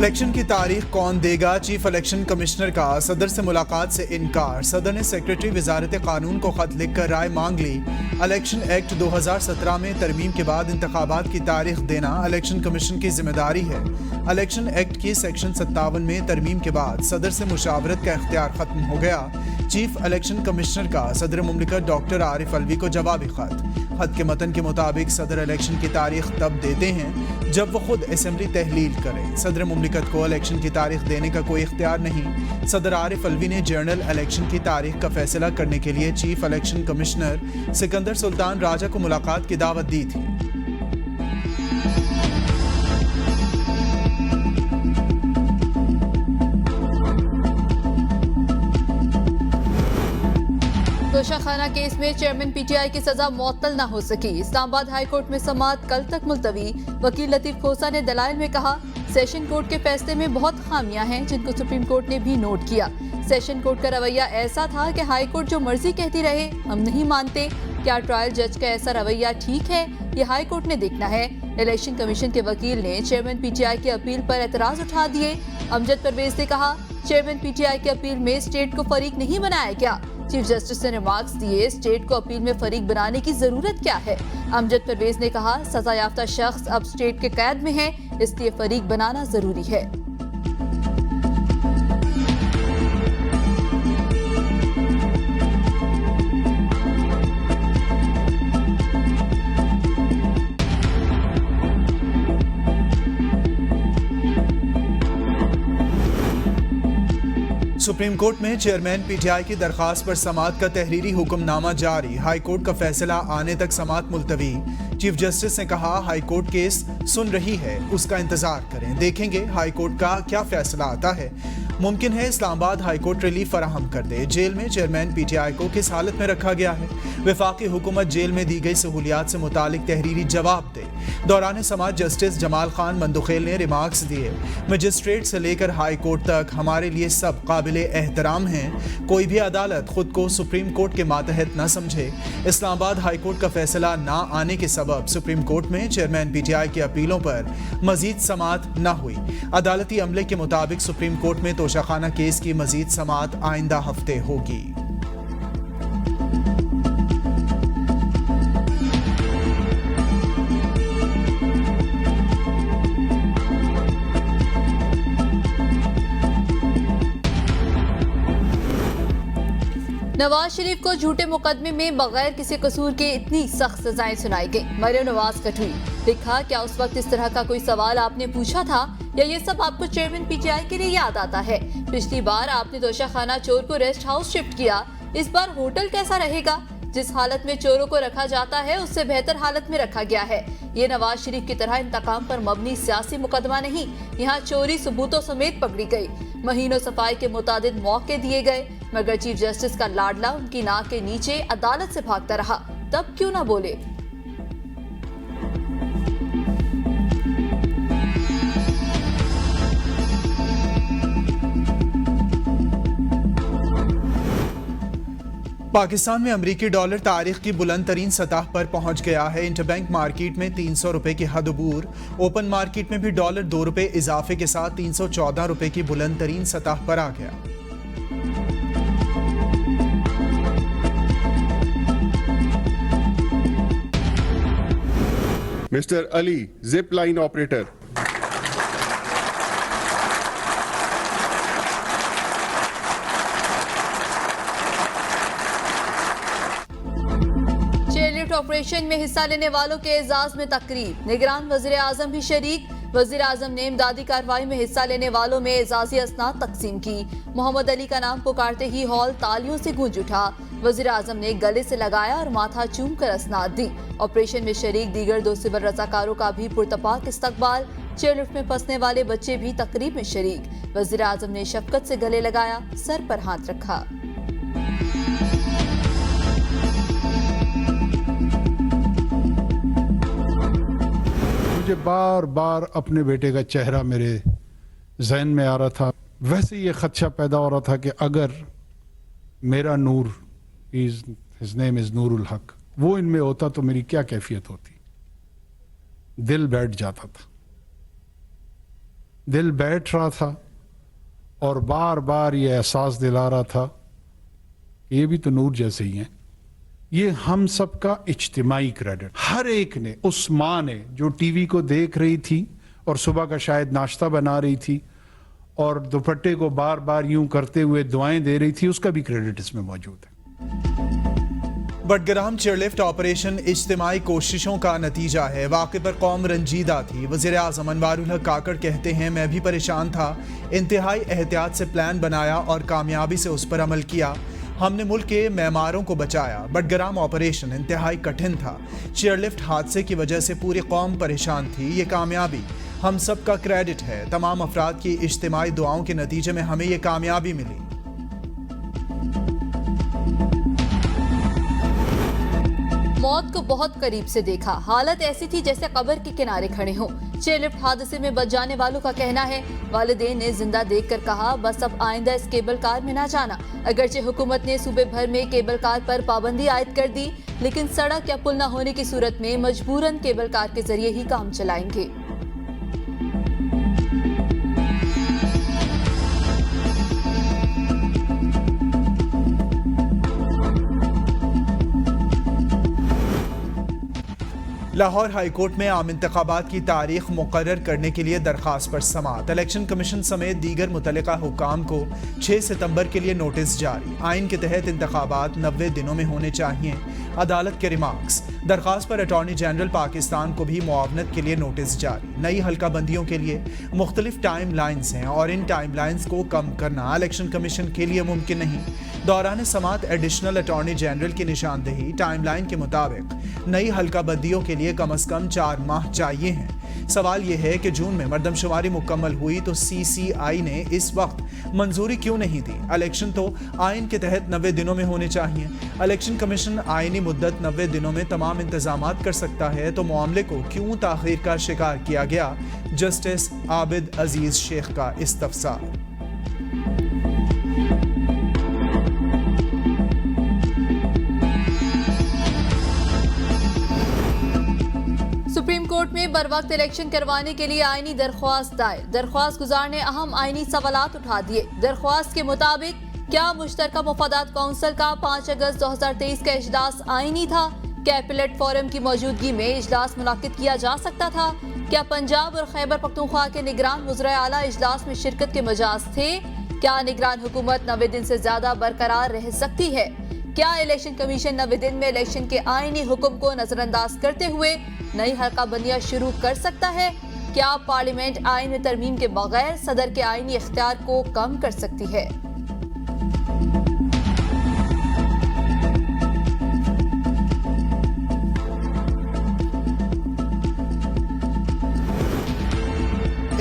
Election की तारीख कौन देगा? चीफ इलेक्शन कमिश्नर का सदर से मुलाकात से इनकार। सदर ने सेक्रेटरी वजारत कानून को खत लिखकर राय मांग ली। इलेक्शन एक्ट 2017 में तरमीम के बाद इंतखाबात की तारीख देना इलेक्शन कमीशन की जिम्मेदारी है। इलेक्शन एक्ट की सेक्शन 57 में तरमीम के बाद सदर से मुशावरत का इख्तियार खत्म हो गया। चीफ इलेक्शन कमिश्नर का सदर मुमलिकत डॉक्टर आरिफ अलवी को जवाबी खत के मतन के मुताबिक सदर इलेक्शन की तारीख तब देते हैं जब वो खुद असेंबली तहलील करें। सदर मुमलिकत को इलेक्शन की तारीख देने का कोई इख्तियार नहीं। सदर आरिफ अलवी ने जनरल इलेक्शन की तारीख का फैसला करने के लिए chief election commissioner Sikandar Sultan Raja को मुलाकात की दावत दी थी। तोशाखाना केस में चेयरमैन पीटीआई की सजा मुअत्तल न हो सकी। इस्लामाबाद हाई कोर्ट में समाअत कल तक मुलतवी। वकील लतीफ खोसा ने दलाइल में कहा, सेशन कोर्ट के फैसले में बहुत खामियां हैं जिनको सुप्रीम कोर्ट ने भी नोट किया। सेशन कोर्ट का रवैया ऐसा था कि हाई कोर्ट जो मर्जी कहती रहे हम नहीं मानते। क्या ट्रायल जज का ऐसा रवैया ठीक है? ये हाई कोर्ट ने देखना है। इलेक्शन कमीशन के वकील ने चेयरमैन पीटीआई की अपील पर एतराज उठा दिए। अमजद परवेज ने कहा, चेयरमैन पीटीआई की अपील में स्टेट को फरीक नहीं बनाया गया। चीफ जस्टिस ने रिमार्क्स दिए, स्टेट को अपील में फरीक बनाने की जरूरत क्या है? अमजद परवेज ने कहा, सजा याफ्ता शख्स अब स्टेट के कैद में है, इसलिए फरीक बनाना जरूरी है। सुप्रीम कोर्ट में चेयरमैन पीटीआई की दरखास्त पर समाअत का तहरीरी हुक्मनामा जारी। हाई कोर्ट का फैसला आने तक समाअत मुलतवी। चीफ जस्टिस ने कहा, हाई कोर्ट केस सुन रही है, उसका इंतजार करें, देखेंगे हाई कोर्ट का क्या फैसला आता है। मुमकिन है इस्लामाबाद हाई कोर्ट रिलीफ फराहम कर दे। जेल में चेयरमैन पीटीआई को किस हालत में रखा गया है? वफाकी हुकूमत जेल में दी गई सहूलियात से मुतालिक तहरीरी जवाब दे। दौरान समाअत जस्टिस जमाल खान मंदुखेल ने रिमार्क्स दिए, मजिस्ट्रेट से लेकर हाई कोर्ट तक हमारे लिए सब काबिले एहतराम हैं। कोई भी अदालत खुद को सुप्रीम कोर्ट के मातहत न समझे। इस्लामाबाद हाई कोर्ट का फैसला ना आने के सबब सुप्रीम कोर्ट में चेयरमैन पीटीआई की अपीलों पर मजीद समाअत न हुई। अदालती अमले के मुताबिक सुप्रीम कोर्ट में तोशाखाना केस की मजीद समाअत आइंदा हफ्ते होगी। नवाज शरीफ को झूठे मुकदमे में बगैर किसी कसूर के इतनी सख्त सजाएं सुनाई गई। मरियम नवाज का ट्वीट लिखा, क्या उस वक्त इस तरह का कोई सवाल आपने पूछा था या ये सब आपको चेयरमैन पीटीआई के लिए याद आता है? पिछली बार आपने तोशाखाना चोर को रेस्ट हाउस शिफ्ट किया, इस बार होटल कैसा रहेगा? जिस हालत में चोरों को रखा जाता है उससे बेहतर हालत में रखा गया है। ये नवाज शरीफ की तरह इंतकाम पर मबनी सियासी मुकदमा नहीं, यहाँ चोरी सबूतों समेत पकड़ी गई। महीनों सफाई के मुताबिक मौके दिए गए, मगर चीफ जस्टिस का लाडला उनकी नाक के नीचे अदालत से भागता रहा। तब क्यों ना बोले? पाकिस्तान में अमरीकी डॉलर तारीख की बुलंद तरीन सतह पर पहुंच गया है। इंटरबैंक मार्केट में 300 रुपए की हद अबूर। ओपन मार्केट में भी डॉलर 2 रुपए इजाफे के साथ 314 रुपए की बुलंद तरीन सतह पर आ गया। Mister Ali, zip line operator. Operation में हिस्सा लेने वालों के एजाज में तकरीब। निगरान वजीर आजम भी शरीक। वजीर आजम ने इमदादी कार्रवाई में हिस्सा लेने वालों में एजाजी असनाद तकसीम की। मोहम्मद अली का नाम पुकारते ही हॉल तालियों से गूंज उठा। वजीर आजम ने गले से लगाया और माथा चूम कर असनाद दी। ऑपरेशन में शरीक दीगर 2 सिविल रजाकारों का भी पुरतपाक इस्तकबाल। चेयरलिफ्ट में फंसने वाले बच्चे भी तकरीब में शरीक। वजीर आजम ने शफकत से गले लगाया, सर पर हाथ रखा। मुझे बार बार अपने बेटे का चेहरा मेरे जहन में आ रहा था। वैसे ये खदशा पैदा हो रहा था कि अगर मेरा नूर, हिज नेम इज नूरुल हक, वो इनमें होता तो मेरी क्या कैफियत होती। दिल बैठ जाता था। दिल बैठ रहा था और बार बार ये एहसास दिला रहा था कि ये भी तो नूर जैसे ही हैं। ये हम सबका इज्तिमाई क्रेडिट, हर एक ने, उस माँ ने जो टीवी को देख रही थी और सुबह का शायद नाश्ता बना रही थी और दुपट्टे को बार बार यूं करते हुए दुआएं दे रही थी, उसका भी क्रेडिट इसमें मौजूद है। बडग्राम चेयरलिफ्ट ऑपरेशन इज्तिमाई कोशिशों का नतीजा है। वाक़े पर कौम रंजीदा थी। वज़ीर आज़म अनवारुल हक काकड़ कहते हैं, मैं भी परेशान था, इंतहाई एहतियात से प्लान बनाया और कामयाबी से उस पर अमल किया। हमने मुल्क के मेमारों को बचाया। बडग्राम ऑपरेशन इंतहाई कठिन था। चेयरलिफ्ट हादसे की वजह से पूरी कौम परेशान थी। ये कामयाबी हम सब का क्रेडिट है। तमाम अफराद की इज्तिमाई दुआओं के नतीजे में हमें ये कामयाबी मिली। मौत को बहुत करीब से देखा। हालत ऐसी थी जैसे कब्र के किनारे खड़े हों। चेयरलिफ्ट हादसे में बच जाने वालों का कहना है, वालिदैन ने जिंदा देखकर कहा, बस अब आइंदा इस केबल कार में ना जाना। अगरचे हुकूमत ने सूबे भर में केबल कार पर पाबंदी आयद कर दी, लेकिन सड़क या पुल न होने की सूरत में मजबूरन केबल कार के जरिए ही काम चलाएंगे। लाहौर हाईकोर्ट में आम इंतखाबात की तारीख मुकर्रर करने के लिए दरख्वास्त पर समाअत। इलेक्शन कमीशन समेत दीगर मुतल्लिका हुक्काम को 6 सितंबर के लिए नोटिस जारी। आइन के तहत इंतखाबात 90 दिनों में होने चाहिए। अदालत के रिमार्क्स। दरख्वास्त पर अटॉर्नी जनरल पाकिस्तान को भी मुआवनत के लिए नोटिस जारी। नई हल्का बंदियों के लिए मुख्तलिफ टाइम लाइन्स हैं और इन टाइम लाइन्स को कम करना इलेक्शन कमीशन के लिए मुमकिन नहीं। दौरान समाअत एडिशनल अटॉर्नी जनरल की निशानदेही टाइम लाइन के मुताबिक नई हल्का बंदियों के लिए कम अज कम 4 माह चाहिए हैं। सवाल यह है कि जून में मरदमशुमारी मुकम्मल हुई तो CCI ने इस वक्त मंजूरी क्यों नहीं दी? इलेक्शन तो आइन के तहत 90 दिनों में होने चाहिए। इलेक्शन कमीशन आइनी मुद्दत 90 दिनों में तमाम इंतजामात कर सकता है, तो मामले को क्यों ताखीर का शिकार किया गया? जस्टिस आबिद अजीज शेख का इस्तफसार। सुप्रीम कोर्ट में बर वक्त इलेक्शन करवाने के लिए आईनी दरख्वास्त दायर। दरख्वास्त गुजार ने अहम आईनी सवालात उठा दिए। दरख्वास्त के मुताबिक, क्या मुश्तरका मुफादात काउंसिल का 5 अगस्त 2023 का इजलास आईनी था? क्या एपिलेट फोरम की मौजूदगी में इजलास मुनाकिद किया जा सकता था? क्या पंजाब और खैबर पख्तूनख्वा के निगरान वज़ीर आला इजलास में शिरकत के मजाज थे? क्या निगरान हुकूमत 90 दिन से ज्यादा बरकरार रह सकती है? क्या इलेक्शन कमीशन 90 दिन में इलेक्शन के आईनी हुक्म को नजरअंदाज करते हुए नई हल्का बंदियां शुरू कर सकता है? क्या पार्लियामेंट आइन में तरमीम के बगैर सदर के आईनी इख्तियार को कम कर सकती है?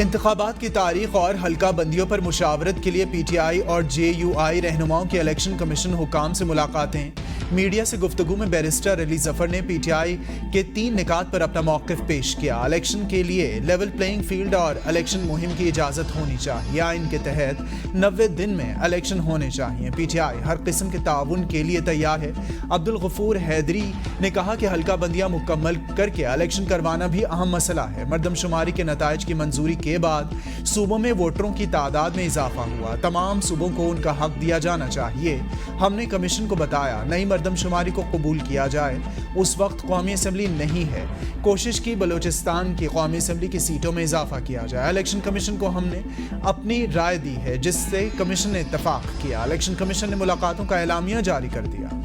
इंतखाबात की तारीख और हल्का बंदियों पर मुशावरत के लिए PTI और JUI रहनुमाओं की इलेक्शन कमीशन हुकाम से मुलाकातें। मीडिया से गुफ्तगू में बैरिस्टर अली जफर ने PTI के 3 निकात पर अपना मौक़िफ़ पेश किया। इलेक्शन के लिए लेवल प्लेइंग फील्ड और इलेक्शन मुहिम की इजाज़त होनी चाहिए। आइन के तहत 90 दिन में इलेक्शन होने चाहिए। PTI हर किस्म के ताउन के लिए तैयार है। अब्दुल गफूर हैदरी ने कहा कि हल्का बंदियाँ मुकम्मल करके इलेक्शन करवाना भी अहम मसला है। मरदमशुमारी के नताइज की मंजूरी के बाद सूबों में वोटरों की तादाद में इजाफा हुआ। तमाम सूबों को उनका हक दिया जाना चाहिए। हमने कमीशन को बताया नई मरदमशुमारी को कबूल किया जाए। उस वक्त कौमी असम्बली नहीं है। कोशिश की बलूचिस्तान की कौमी असम्बली की सीटों में इजाफा किया जाए। इलेक्शन कमीशन को हमने अपनी राय दी है, जिससे कमीशन ने इत्तफाक किया। इलेक्शन कमीशन ने मुलाकातों का एलामिया जारी कर दिया।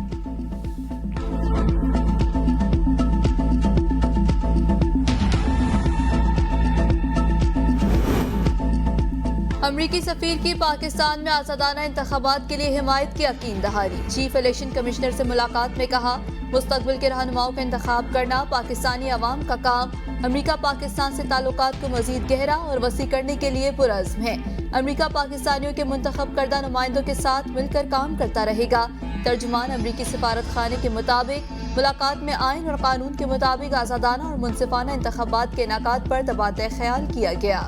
अमरीकी सफीर की पाकिस्तान में आज़ादाना इंतखाबात के लिए हिमायत की यकीन दहारी। चीफ इलेक्शन कमिश्नर से मुलाकात में कहा, मुस्तकबिल के रहनुमाओं का इंतखाब करना पाकिस्तानी अवाम का काम। अमरीका पाकिस्तान से ताल्लुकात को मजीद गहरा और वसी करने के लिए पुरअज़्म है। अमरीका पाकिस्तानियों के मुंतखब करदा नुमाइंदों के साथ मिलकर काम करता रहेगा। तर्जुमान अमरीकी सिफारत खाने के मुताबिक मुलाकात में आइन और कानून के मुताबिक आज़ादाना और मुनसिफाना इंतखाबात के इनाकात पर तबादला ख्याल किया गया।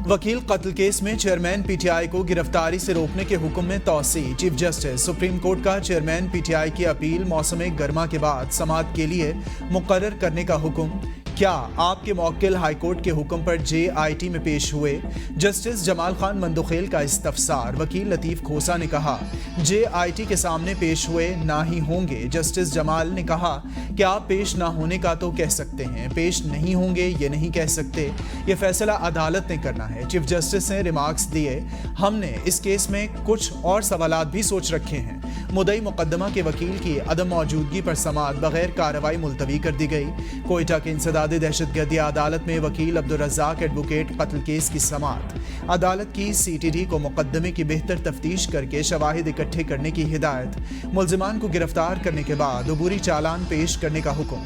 वकील कत्ल केस में चेयरमैन पीटीआई को गिरफ्तारी से रोकने के हुक्म में तौसी। चीफ जस्टिस सुप्रीम कोर्ट का चेयरमैन पीटीआई की अपील मौसम गर्मा के बाद समाअत के लिए मुकर्रर करने का हुक्म। क्या आपके मौक्किल हाईकोर्ट के हुक्म पर जेआईटी में पेश हुए? जस्टिस जमाल खान मंदुखेल का इस्तफसार। वकील लतीफ खोसा ने कहा जेआईटी के सामने पेश हुए ना ही होंगे। जस्टिस जमाल ने कहा कि आप पेश ना होने का तो कह सकते हैं, पेश नहीं होंगे ये नहीं कह सकते, ये फैसला अदालत ने करना है। चीफ जस्टिस ने रिमार्क्स दिए, हमने इस केस में कुछ और सवालात भी सोच रखे हैं। मुद्दई मुकदमा के वकील की अदम मौजूदगी पर समाअत बगैर कार्रवाई मुलतवी कर दी गई। कोयटा के इंसदादी दहशतगर्दी अदालत में वकील अब्दुल रज़ाक एडवोकेट कत्ल केस की समाअत। अदालत की सीटीडी को मुकदमे की बेहतर तफ्तीश करके शवाहिद इकट्ठे करने की हिदायत। मुल्जिमान को गिरफ्तार करने के बाद अबूरी चालान पेश करने का हुक्म।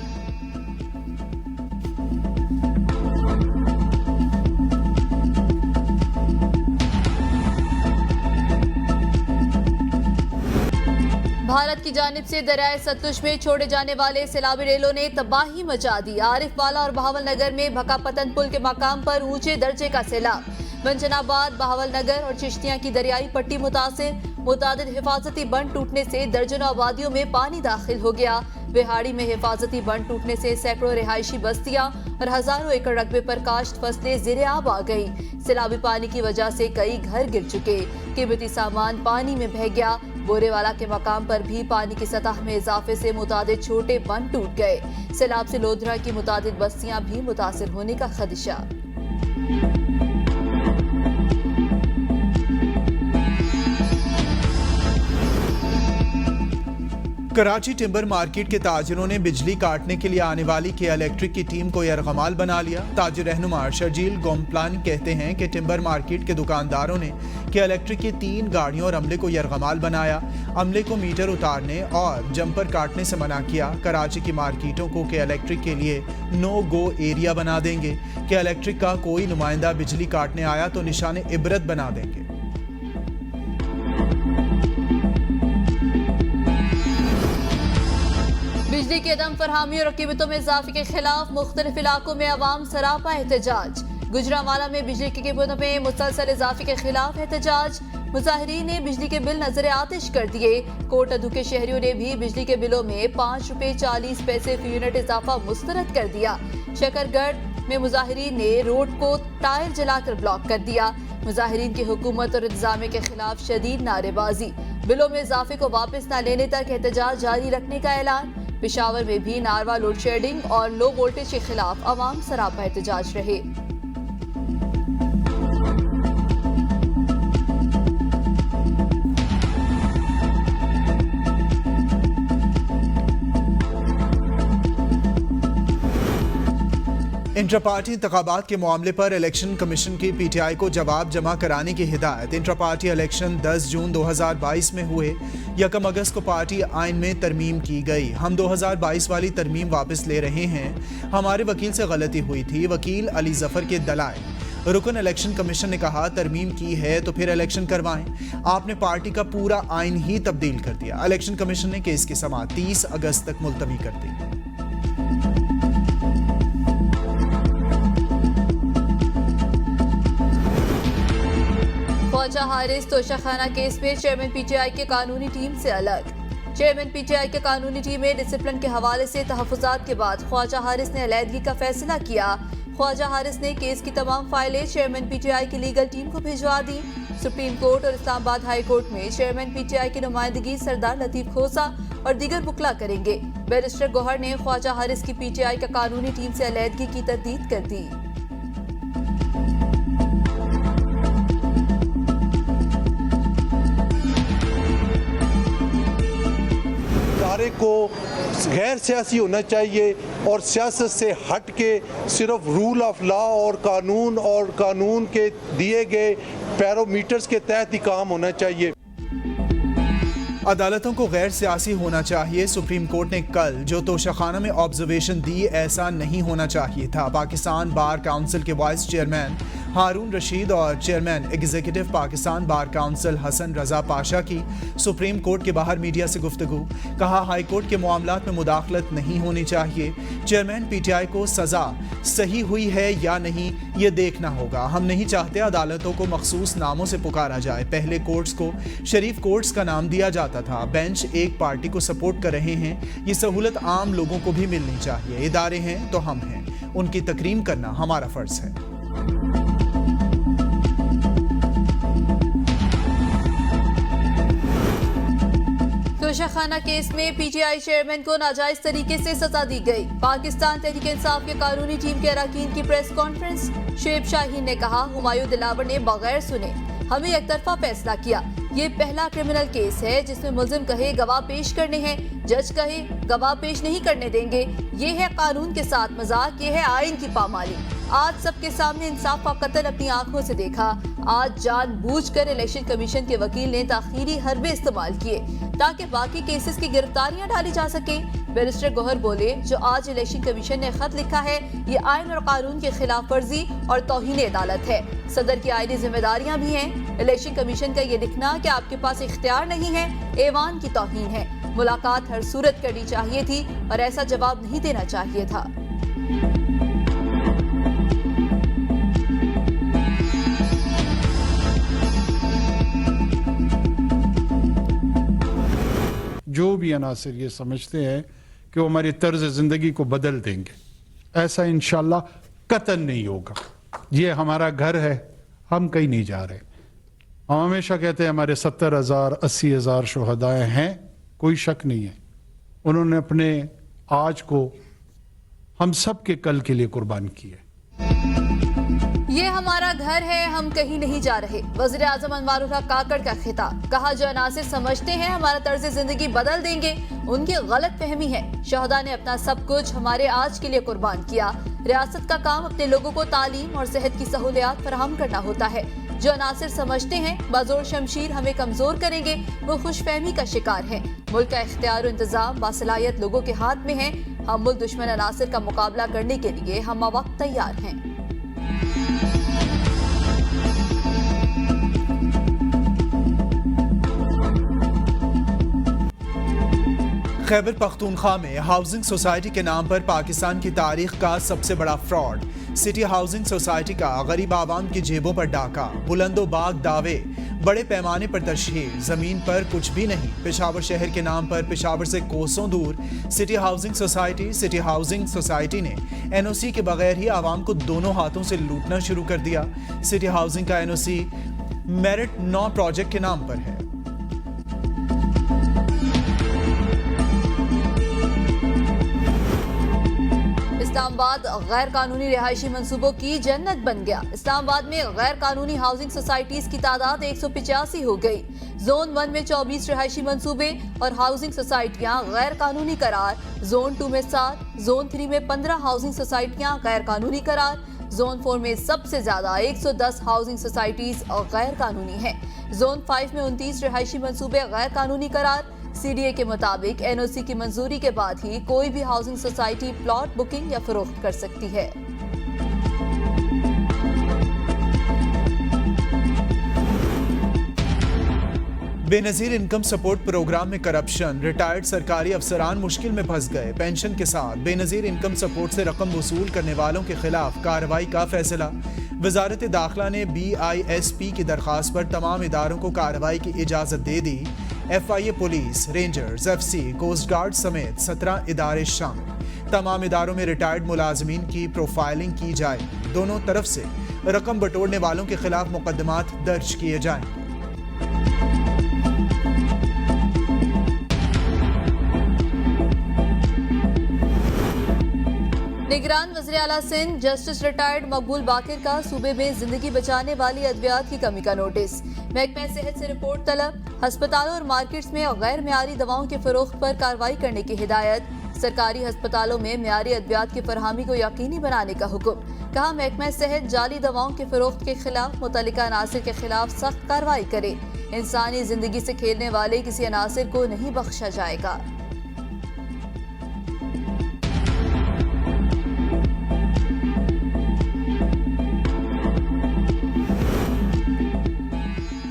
भारत की जानिब से दरियाए सतलुज में छोड़े जाने वाले सैलाबी रेलों ने तबाही मचा दी। आरिफ वाला और बहावल नगर में भकापतन पुल के मकाम पर ऊंचे दर्जे का सैलाब। मंजनाबाद, बहावल नगर और चिश्तियां की दरियाई पट्टी मुतासिर। मुतादिद हिफाजती बंद टूटने से दर्जनों आबादियों में पानी दाखिल हो गया। बिहाड़ी में हिफाजती बंद टूटने से सैकड़ों रिहायशी बस्तियां और हजारों एकड़ रकबे पर काश्त फसलें ज़ेरे आब आ गई। सैलाबी पानी की वजह से कई घर गिर चुके, कीमती सामान पानी में बह गया। बोरेवाला के मकाम पर भी पानी की सतह में इजाफे से मुतादिद छोटे बंद टूट गए। सैलाब से लोधरा की मुतादिद बस्तियां भी मुतासिर होने का खदशा। कराची टिम्बर मार्केट के ताजिरों ने बिजली काटने के लिए आने वाली के इलेक्ट्रिक की टीम को यरगमाल बना लिया। ताजिर रहनुमा शर्जील गोमप्लान कहते हैं कि टिम्बर मार्केट के दुकानदारों ने के इलेक्ट्रिक की 3 गाड़ियों और अमले को यरगमाल बनाया। अमले को मीटर उतारने और जंपर काटने से मना किया। कराची की मार्केटों को के इलेक्ट्रिक के लिए नो गो एरिया बना देंगे। के इलेक्ट्रिक का कोई नुमाइंदा बिजली काटने आया तो निशाने इबरत बना देंगे। बिजली की अदम फरहमी और कीमतों में इजाफे के खिलाफ मुख्तलिफ इलाकों में अवाम सरापा एहतजाज। गुजरांवाला में बिजली की कीमतों में मुसलसल इजाफे के खिलाफ एहतजाज। मुजाहिरीन ने बिजली के बिल नजर आतिश कर दिए। कोटअदू के शहरियों ने भी बिजली के बिलों में ₹5.40 फी यूनिट इजाफा मुस्तरद कर दिया। शकरगढ़ में मुजाहिरीन ने रोड को टायर जलाकर ब्लॉक कर दिया। मुजाहिरीन की हुकूमत और इंतजामिया के खिलाफ शदीद नारेबाजी। बिलों में इजाफे को वापस न लेने तक एहतजाज जारी रखने का ऐलान। पेशावर में भी नारवा लोड शेडिंग और लो वोल्टेज के खिलाफ अवाम सरापा एहतजाज रहे। इंट्रा पार्टी इंतखाबात के मामले पर इलेक्शन कमीशन की पीटीआई को जवाब जमा कराने की हिदायत। इंट्रा पार्टी इलेक्शन 10 जून 2022 में हुए। 1 अगस्त को पार्टी आइन में तरमीम की गई। हम 2022 वाली तरमीम वापस ले रहे हैं। हमारे वकील से गलती हुई थी। वकील अली जफर के दलाइल। रुकन इलेक्शन कमीशन ने कहा तरमीम की है तो फिर इलेक्शन करवाएं। आपने पार्टी का पूरा आइन ही तब्दील कर दिया। इलेक्शन कमीशन ने केस की समाअत 30 अगस्त तक मुलतवी कर दी। ख्वाजा हारिस तोशाखाना केस में चेयरमैन पीटीआई के कानूनी टीम से अलग। चेयरमैन पीटीआई के कानूनी टीम में डिसिप्लिन के हवाले से तहफ़्फ़ुज़ात के बाद ख्वाजा हारिस ने अलहदगी का फैसला किया। ख्वाजा हारिस ने केस की तमाम फाइलें चेयरमैन पीटीआई की लीगल टीम को भिजवा दी। सुप्रीम कोर्ट और इस्लामाबाद हाई कोर्ट में चेयरमैन पीटीआई की नुमाइंदगी सरदार लतीफ खोसा और दीगर वकला करेंगे। बैरिस्टर गौहर ने ख्वाजा हारिस की पीटीआई का कानूनी टीम से अलहदगी की तरदीद कर दी। को गैर सियासी होना चाहिए और सियासत से हट के सिर्फ रूल ऑफ लॉ और कानून के दिए गए पैरामीटर्स के तहत ही काम होना चाहिए। अदालतों को गैर सियासी होना चाहिए। सुप्रीम कोर्ट ने कल जो तोशाखाना में ऑब्जर्वेशन दी, ऐसा नहीं होना चाहिए था। पाकिस्तान बार काउंसिल के वाइस चेयरमैन हारून रशीद और chairman executive Pakistan bar council Hasan Raza Pasha की सुप्रीम कोर्ट के बाहर मीडिया से गुफ्तगू। कहा, हाई कोर्ट के मामलात में मुदाखलत नहीं होनी चाहिए। चेयरमैन पीटीआई को सजा सही हुई है या नहीं ये देखना होगा। हम नहीं चाहते अदालतों को मखसूस नामों से पुकारा जाए। पहले कोर्ट्स को शरीफ कोर्ट्स का नाम दिया जाता था। बेंच एक पार्टी को सपोर्ट कर रहे हैं, ये सहूलत आम लोगों को भी मिलनी चाहिए। इदारे हैं तो हम हैं, उनकी तकरीम करना हमारा फर्ज है। तोशाखाना केस में पीटीआई चेयरमैन को नाजायज तरीके से सजा दी गई। पाकिस्तान तहरीक इंसाफ के कानूनी टीम के अरकान की प्रेस कॉन्फ्रेंस। शुएब शाहीन ने कहा, हुमायूं दिलावर ने बगैर सुने हमें एक तरफा फैसला किया। ये पहला क्रिमिनल केस है जिसमें मुल्जिम कहे गवाह पेश करने हैं, जज कहे गवाह पेश नहीं करने देंगे। ये है कानून के साथ मजाक, ये है आइन की पामाली। आज सबके सामने इंसाफ का कत्ल अपनी आंखों से देखा। आज जानबूझकर इलेक्शन कमीशन के वकील ने ताखीरी हरबे इस्तेमाल किए ताकि बाकी केसेस की गिरफ्तारियां डाली जा सके। बैरिस्टर गौहर बोले, जो आज इलेक्शन कमीशन ने खत लिखा है ये आइन और कानून की खिलाफ वर्जी और तौहीन अदालत है। सदर की आईनी जिम्मेदारियां भी हैं। इलेक्शन कमीशन का ये लिखना कि आपके पास इख्तियार नहीं है, ऐवान की तौहीन है। मुलाकात हर सूरत करनी चाहिए थी और ऐसा जवाब नहीं देना चाहिए था। जो भी अनासिर ये समझते हैं कि वो हमारी तर्ज जिंदगी को बदल देंगे, ऐसा इंशाल्लाह कतई नहीं होगा। ये हमारा घर है, हम कहीं नहीं जा रहे। हम हमेशा कहते हैं हमारे 70,000 80,000 शुहदाए हैं, कोई शक नहीं है। उन्होंने अपने आज को हम सब के कल के लिए कुर्बान किए। ये हमारा घर है, हम कहीं नहीं जा रहे। वज़ीर आज़म अनवारुल हक काकड़ का खिताब। कहा, जो अनासिर समझते हैं हमारा तर्ज जिंदगी बदल देंगे, उनकी गलत फहमी है। शहदा ने अपना सब कुछ हमारे आज के लिए कुर्बान किया। रियासत का काम अपने लोगों को तालीम और सेहत की सहूलियात फराहम करना होता है। जो अनासिर समझते हैं बाज़ोर शमशीर हमें कमजोर करेंगे, वो खुशफहमी का शिकार है। मुल्क का इख्तियार और इंतजाम बासलाहियत लोगों के हाथ में है। हम मुल्क दुश्मन अनासिर का मुकाबला करने के लिए हम वक्त तैयार हैं। खैबर पख्तूनख्वा में हाउसिंग सोसाइटी के नाम पर पाकिस्तान की तारीख का सबसे बड़ा फ्रॉड। सिटी हाउसिंग सोसाइटी का गरीब आवाम की जेबों पर डाका, बुलंदोबाग दावे, बड़े पैमाने पर तशहीर, जमीन पर कुछ भी नहीं। पेशावर शहर के नाम पर पेशावर से कोसों दूर सिटी हाउसिंग सोसाइटी ने एनओसी के बगैर ही आवाम को दोनों हाथों से लूटना शुरू कर दिया। सिटी हाउसिंग का एनओसी मेरिट 9 प्रोजेक्ट के नाम पर है। इस्लामाबाद गैर कानूनी रिहायशी मंसूबों की जन्नत बन गया। इस्लामाबाद में गैर कानूनी हाउसिंग सोसाइटीज की तादाद 185 हो गई। जोन 1 में 24 रिहायशी मंसूबे और हाउसिंग सोसाइटियां गैर कानूनी करार। जोन 2 में 7, जोन 3 में 15 हाउसिंग सोसाइटियां गैर कानूनी करार। जोन 4 में सबसे ज्यादा 110 हाउसिंग सोसाइटीज गैर कानूनी हैं। जोन 5 में 29 रिहायशी मंसूबे गैर कानूनी करार। सीडीए के मुताबिक एनओसी की मंजूरी के बाद ही कोई भी हाउसिंग सोसाइटी प्लॉट बुकिंग या फरोख्त कर सकती है। बेनजीर इनकम सपोर्ट प्रोग्राम में करप्शन, रिटायर्ड सरकारी अफसरान मुश्किल में फंस गए। पेंशन के साथ बेनजीर इनकम सपोर्ट से रकम वसूल करने वालों के खिलाफ कार्रवाई का फैसला। वजारत दाखिला ने BISP की दरख्वास्त पर तमाम इदारों को कार्रवाई की इजाज़त दे दी। FIA police, rangers, FC, coast guard समेत 17 इदारे शामिल। तमाम इदारों में रिटायर्ड मुलाजमीन की प्रोफाइलिंग की जाए। दोनों तरफ से रकम बटोरने वालों के खिलाफ मुकदमात दर्ज किए जाएंगे। निगरान वज़ीर आला सिंध जस्टिस रिटायर्ड मकबूल बाकिर का सूबे में जिंदगी बचाने वाली अद्वियात की कमी का नोटिस। महकमा सेहत से रिपोर्ट तलब। अस्पतालों और मार्केट्स में गैर मियारी दवाओं के फरोख्त पर कार्रवाई करने की हिदायत। सरकारी अस्पतालों में मियारी अद्वियात की फरहमी को यकीनी बनाने का हुक्म। कहा, महकमा सेहत जाली दवाओं के फरोख्त के खिलाफ मुतल्लिका अनासिर के खिलाफ सख्त कार्रवाई करे। इंसानी जिंदगी से खेलने वाले किसी अनासिर को नहीं बख्शा जाएगा।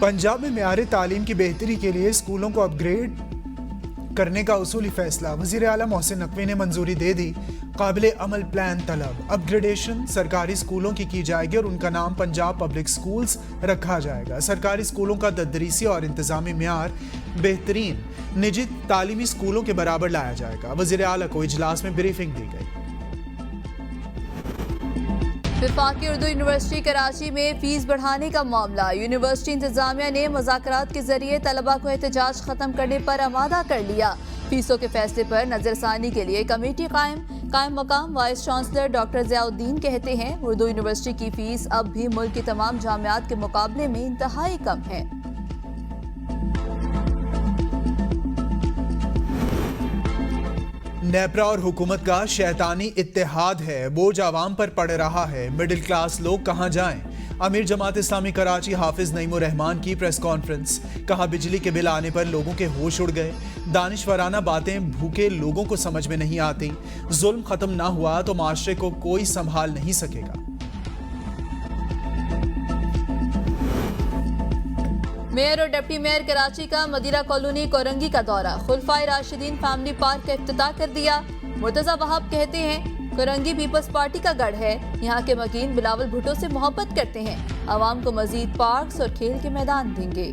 पंजाब में मेयार तालीम की बेहतरी के लिए स्कूलों को अपग्रेड करने का उसूली फैसला। वज़ीर आला मोहसिन नकवी ने मंजूरी दे दी। काबिले अमल प्लान तलब। अपग्रेडेशन सरकारी स्कूलों की जाएगी और उनका नाम पंजाब पब्लिक स्कूल्स रखा जाएगा। सरकारी स्कूलों का तदरीसी और इंतजामी मेयार बेहतरीन निजी तालीमी स्कूलों के बराबर लाया जाएगा। वज़ीर आला को इजलास में ब्रीफिंग दी गई। वफाकी उर्दू यूनिवर्सिटी कराची में फीस बढ़ाने का मामला। यूनिवर्सिटी इंतजामिया ने मुज़ाकरात के जरिए तलबा को एहतजाज खत्म करने पर आमादा कर लिया। फीसों के फैसले पर नजरसानी के लिए कमेटी कायम मकाम वाइस चांसलर डॉक्टर ज़ियाउद्दीन कहते हैं उर्दू यूनिवर्सिटी की फीस अब भी मुल्क की तमाम जामियात के मुकाबले में इंतहाई कम है। नेपरा और हुकूमत का शैतानी इत्तेहाद है, बोझ आवाम पर पड़ रहा है। मिडिल क्लास लोग कहां जाएं? अमीर जमात इस्लामी कराची हाफिज नईमुर रहमान की प्रेस कॉन्फ्रेंस। कहा बिजली के बिल आने पर लोगों के होश उड़ गए। दानिशवराना बातें भूखे लोगों को समझ में नहीं आती। जुल्म खत्म ना हुआ तो माशरे को कोई संभाल नहीं सकेगा। मेयर और डिप्टी मेयर कराची का मदीरा कॉलोनी कोरंगी का दौरा। खुलफाए राशिदीन फैमिली पार्क का इफ्तिताह कर दिया। मुर्तजा वहाब कहते हैं कोरंगी पीपल्स पार्टी का गढ़ है। यहाँ के मकीन बिलावल भुट्टो से मोहब्बत करते हैं। आवाम को मजीद पार्क्स और खेल के मैदान देंगे।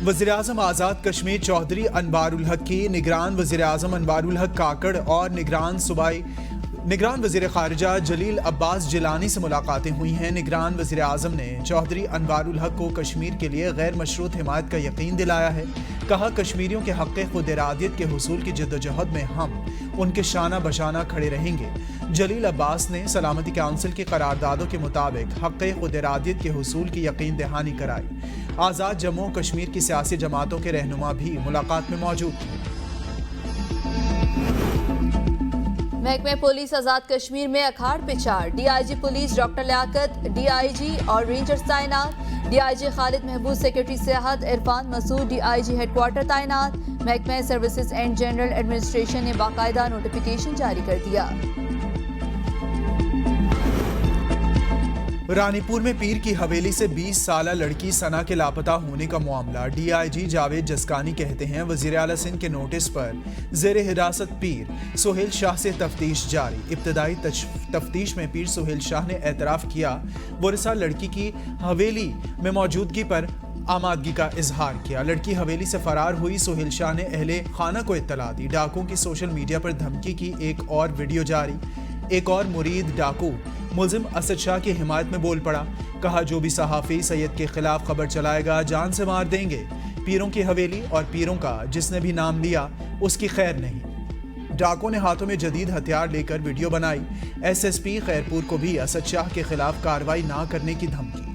वज़ीर आज़म आज़ाद कश्मीर चौधरी अनवारुल हक की निगरान वज़ीर आज़म अनवारुल हक काकड़ और निगरान वज़ीर ख़ारिजा जलील अब्बास जिलानी से मुलाकातें हुई हैं। निगरान वज़ीर आज़म ने चौधरी अनवारुल हक को कश्मीर के लिए गैर मशरूत हिमायत का यकीन दिलाया है। कहा कश्मीरियों के हक़ खुद इरादियत के हुसूल की जद्दोजहद में हम उनके शाना बशाना खड़े रहेंगे। जलील अब्बास ने सलामती काउंसिल की करारदादों के मुताबिक हक़ खुद इरादियत के हुसूल की यकीन दहानी कराई। आज़ाद जम्मू कश्मीर की सियासी जमातों के रहनुमा भी मुलाकात में मौजूद थे। महकमे पुलिस आजाद कश्मीर में अखाड़ पिछाड़। DIG police doctor Liaquat, DIG और रेंजर्स तैनात। डीआईजी खालिद महबूब, सेक्रेटरी सेहत इरफान मसूद, डीआईजी हेडक्वार्टर तैनात। महकमे सर्विसेज एंड जनरल एडमिनिस्ट्रेशन ने बाकायदा नोटिफिकेशन जारी कर दिया। रानीपुर में पीर की हवेली से 20 साला लड़की सना के लापता होने का मामला। डीआईजी जावेद जसकानी कहते हैं वज़ीर आला सिंध के नोटिस पर ज़ेरे हिरासत पीर सुहेल शाह से तफ्तीश जारी। इब्तदाई तफ्तीश में पीर सुहेल शाह ने एतराफ़ किया वरिसा लड़की की हवेली में मौजूदगी पर आमादगी का इजहार किया। लड़की हवेली से फरार हुई। सुहेल शाह ने अहले खाना को इत्तला दी। डाकुओं की सोशल मीडिया पर धमकी की एक और वीडियो जारी। एक और मुरीद डाकू मुल्जिम असद शाह की हिमायत में बोल पड़ा। कहा जो भी सहाफ़ी सैयद के खिलाफ खबर चलाएगा जान से मार देंगे। पीरों की हवेली और पीरों का जिसने भी नाम लिया उसकी खैर नहीं। डाकुओं ने हाथों में जदीद हथियार लेकर वीडियो बनाई। एसएसपी खैरपुर को भी असद शाह के खिलाफ कार्रवाई ना करने की धमकी।